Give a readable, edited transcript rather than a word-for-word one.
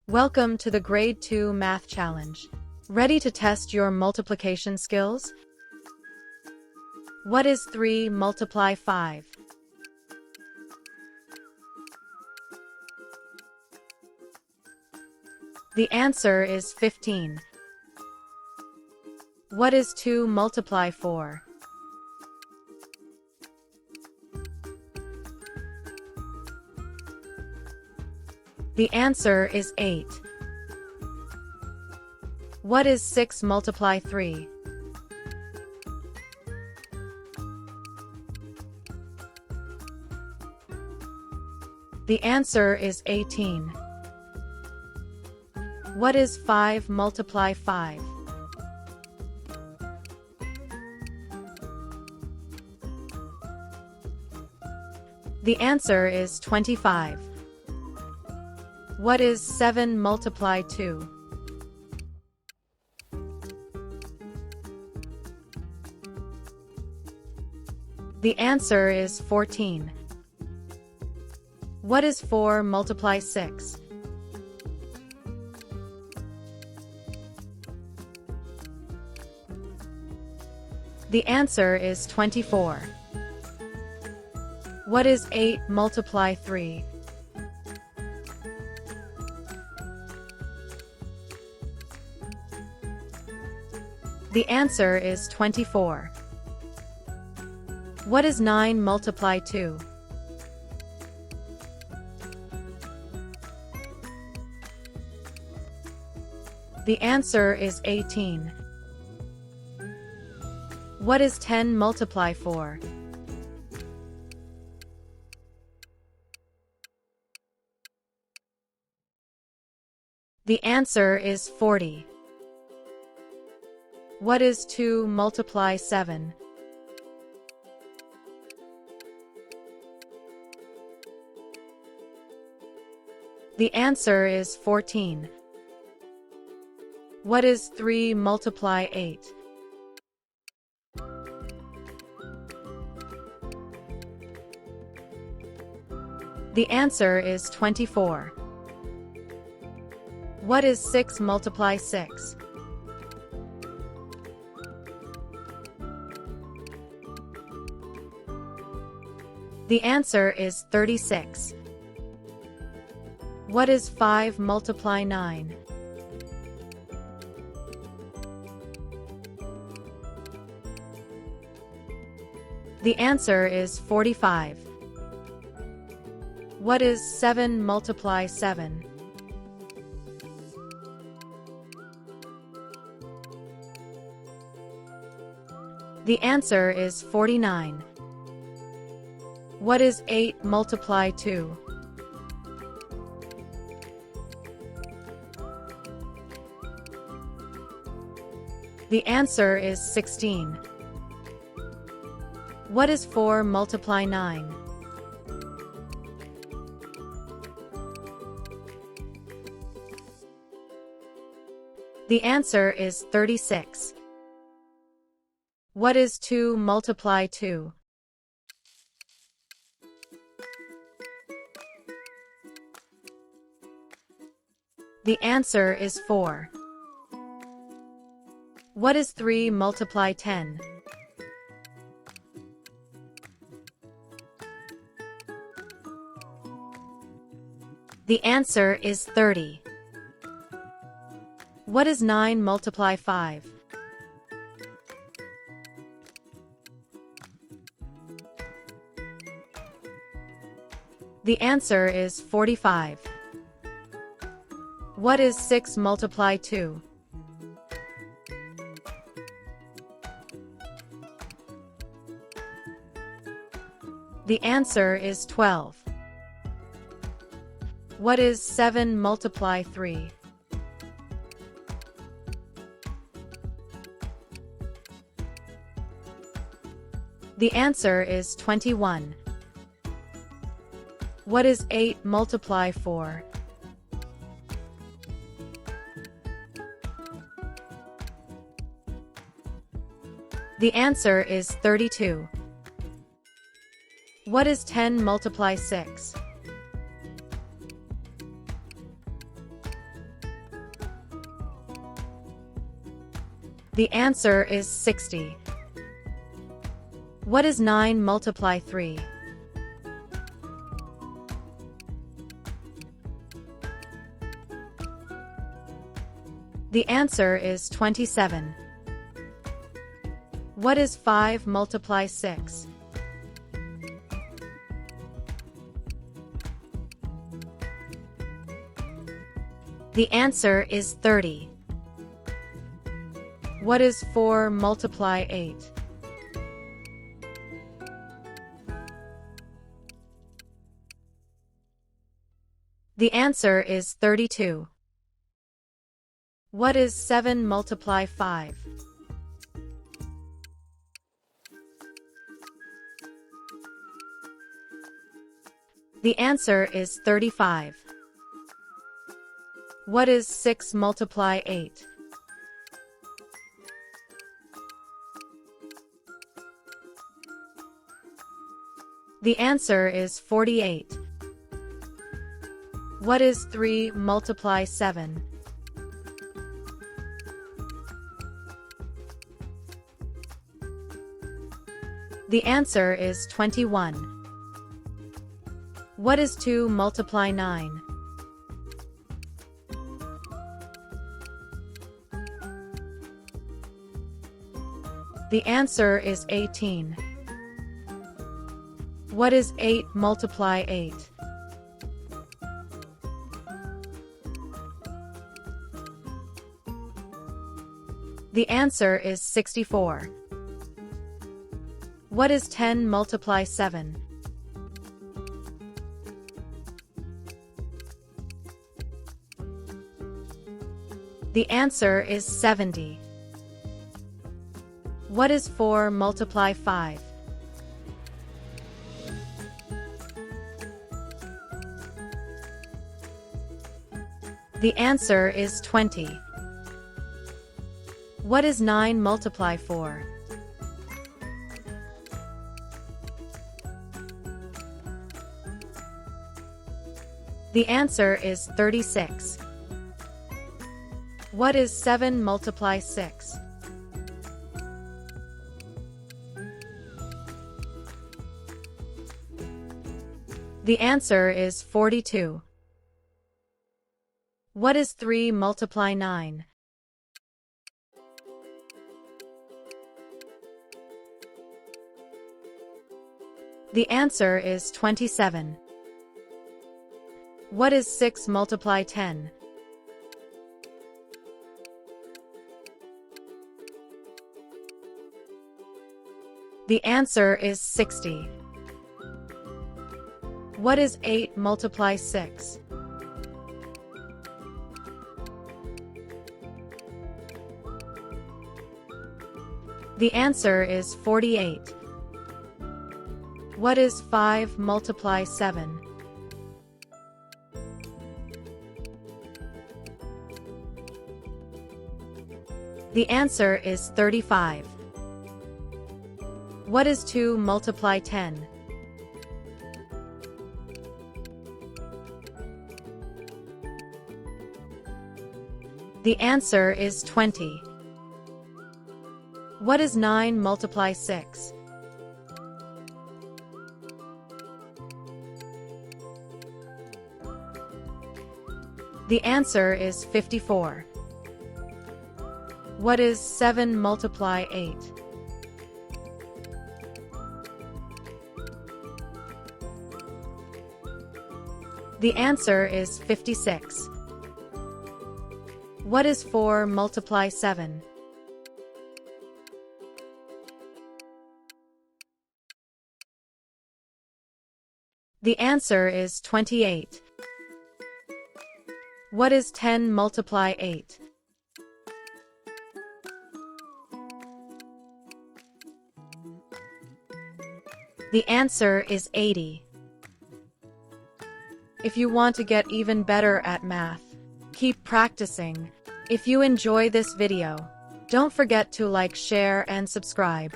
Welcome to the Grade 2 Math Challenge. Ready to test your multiplication skills? What is 3 multiply 5? The answer is 15. What is 2 multiply 4? The answer is 8. What is 6 multiply 3? The answer is 18. What is 5 multiply 5? The answer is 25. What is 7 multiply 2? The answer is 14. What is 4 multiply 6? The answer is 24. What is 8 multiply 3? The answer is 24. What is 9 multiply 2? The answer is 18. What is 10 multiply 4? The answer is 40. What is 2 multiply 7? The answer is 14. What is 3 multiply 8? The answer is 24. What is 6 multiply 6? The answer is 36. What is 5 multiply 9? The answer is 45. What is 7 multiply 7? The answer is 49. What is 8 multiply 2? The answer is 16. What is 4 multiply 9? The answer is 36. What is 2 multiply 2? The answer is 4. What is 3 multiply 10? The answer is 30. What is 9 multiply 5? The answer is 45. What is 6 multiply 2? The answer is 12. What is 7 multiply 3? The answer is 21. What is 8 multiply 4? The answer is 32. What is 10 multiply 6? The answer is 60. What is 9 multiply 3? The answer is 27. What is 5 multiply 6? The answer is 30. What is 4 multiply 8? The answer is 32. What is 7 multiply 5? The answer is 35. What is 6 multiply 8? The answer is 48. What is 3 multiply 7? The answer is 21. What is 2 multiply 9? The answer is 18. What is 8 multiply 8? The answer is 64. What is 10 multiply 7? The answer is 70. What is 4 multiply 5? The answer is 20. What is 9 multiply 4? The answer is 36. What is 7 multiply 6? The answer is 42. What is 3 multiply 9? The answer is 27. What is 6 multiply 10? The answer is 60. What is 8 multiply 6? The answer is 48. What is 5 multiply 7? The answer is 35. What is 2 multiply 10? The answer is 20. What is 9 multiply 6? The answer is 54. What is 7 multiply 8? The answer is 56. What is 4 multiply 7? The answer is 28. What is 10 multiply 8? The answer is 80. If you want to get even better at math, keep practicing. If you enjoy this video, don't forget to like, share, and subscribe.